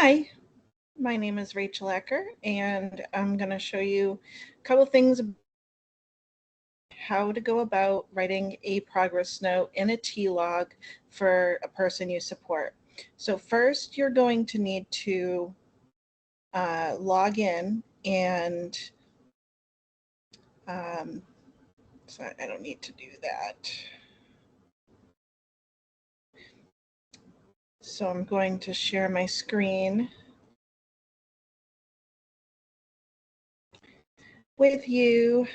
Hi, my name is Rachel Ecker, and I'm going to show you a couple things about how to go about writing a progress note in a T-log for a person you support. So first, you're going to need to log in, and so I don't need to do that. So I'm going to share my screen with you.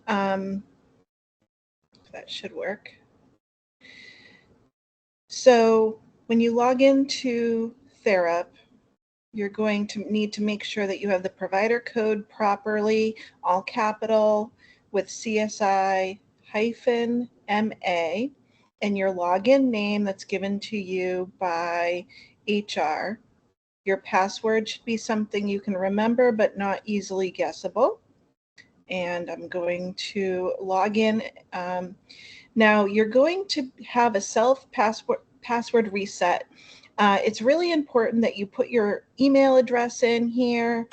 That should work. So when you log into Therap, you're going to need to make sure that you have the provider code properly, all capital, with CSI-MA, and your login name that's given to you by HR. Your password should be something you can remember but not easily guessable. And I'm going to log in. Now you're going to have a self-password reset. It's really important that you put your email address in here.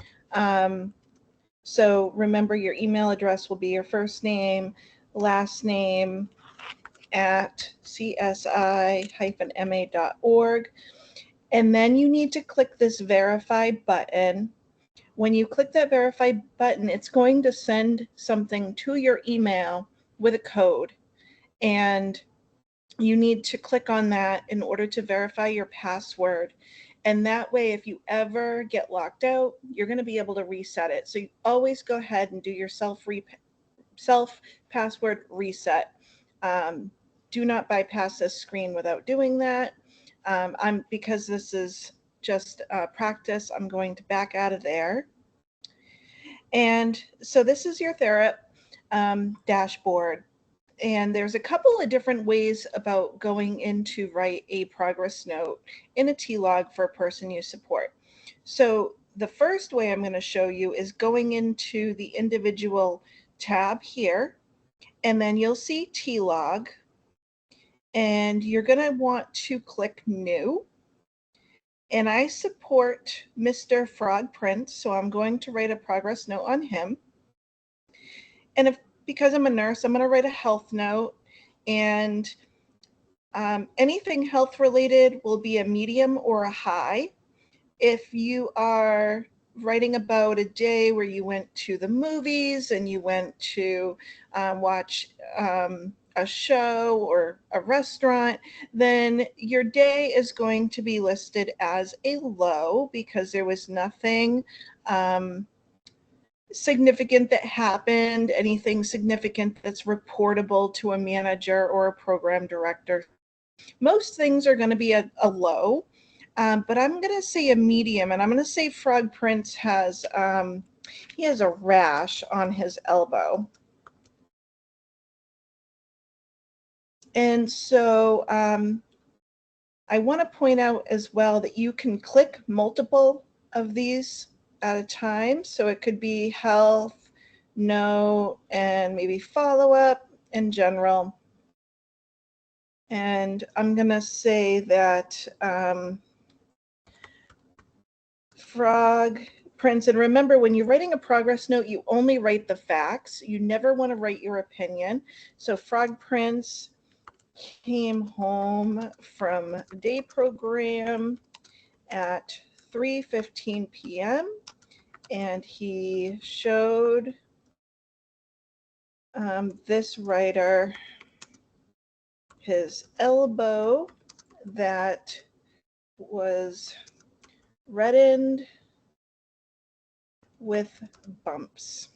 So remember, your email address will be your first name, last name at csi-ma.org. And then you need to click this verify button. When you click that verify button, it's going to send something to your email with a code. And you need to click on that in order to verify your password. And that way, if you ever get locked out, you're going to be able to reset it. So you always go ahead and do your self-password reset. Do not bypass this screen without doing that. Because this is just practice, I'm going to back out of there. And so this is your Therap dashboard. And there's a couple of different ways about going in to write a progress note in a T-log for a person you support. So the first way I'm going to show you is going into the individual tab here, and then you'll see T-log, and you're going to want to click New. And I support Mr. Frog Prince, so I'm going to write a progress note on him. And because I'm a nurse, I'm going to write a health note, and anything health related will be a medium or a high. If you are writing about a day where you went to the movies and you went to watch a show or a restaurant, then your day is going to be listed as a low because there was nothing significant that happened, anything significant that's reportable to a manager or a program director. Most things are going to be a low, but I'm going to say a medium, and I'm going to say Frog Prince has he has a rash on his elbow. And so I want to point out as well that you can click multiple of these at a time. So it could be health, no, and maybe follow-up in general. And I'm going to say that Frog Prince, and remember, when you're writing a progress note, you only write the facts. You never want to write your opinion. So Frog Prince came home from day program at 3:15 p.m. and he showed this writer his elbow that was reddened with bumps.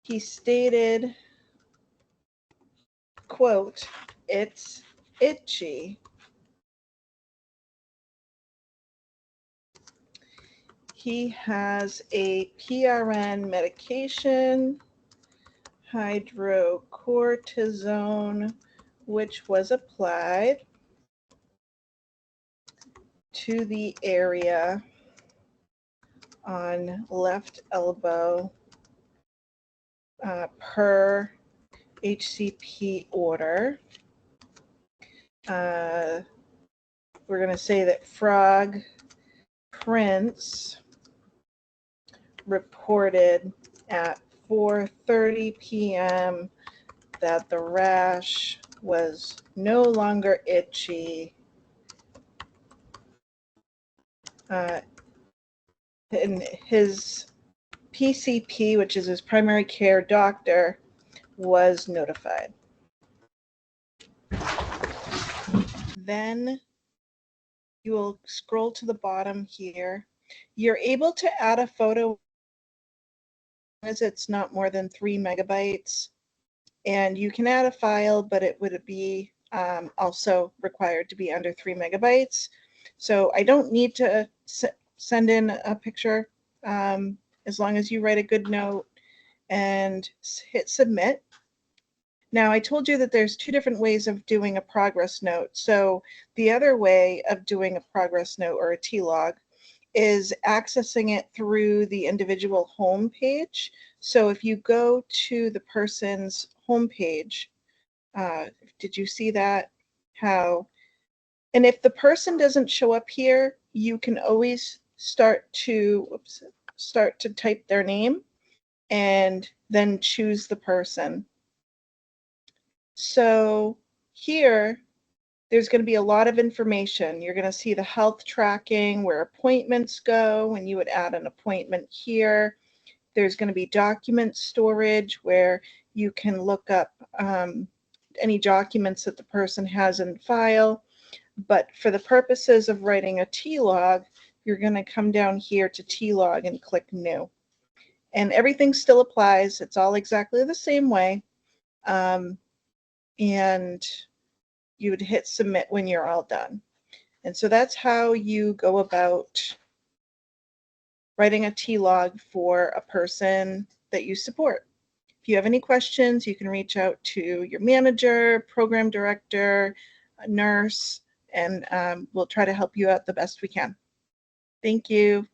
He stated, quote, "It's itchy." He has a PRN medication, hydrocortisone, which was applied to the area on left elbow per HCP order. we're going to say that Frog Prince reported at 4:30 p.m. that the rash was no longer itchy. And his PCP, which is his primary care doctor, was notified. Then you will scroll to the bottom here. You're able to add a photo as it's not more than 3 megabytes. And you can add a file, but it would be also required to be under 3 megabytes. So I don't need to send in a picture as long as you write a good note and hit submit. Now, I told you that there's 2 different ways of doing a progress note. So the other way of doing a progress note or a T-log is accessing it through the individual home page. So if you go to the person's home page, did you see that? How? And if the person doesn't show up here, you can always start to type their name and then choose the person. So here, there's going to be a lot of information. You're going to see the health tracking, where appointments go, and you would add an appointment here. There's going to be document storage, where you can look up any documents that the person has in file. But for the purposes of writing a T-log, you're going to come down here to T-log and click New. And everything still applies. It's all exactly the same way. And you would hit submit when you're all done. And so that's how you go about writing a T-log for a person that you support. If you have any questions, you can reach out to your manager, program director, a nurse, and we'll try to help you out the best we can. Thank you.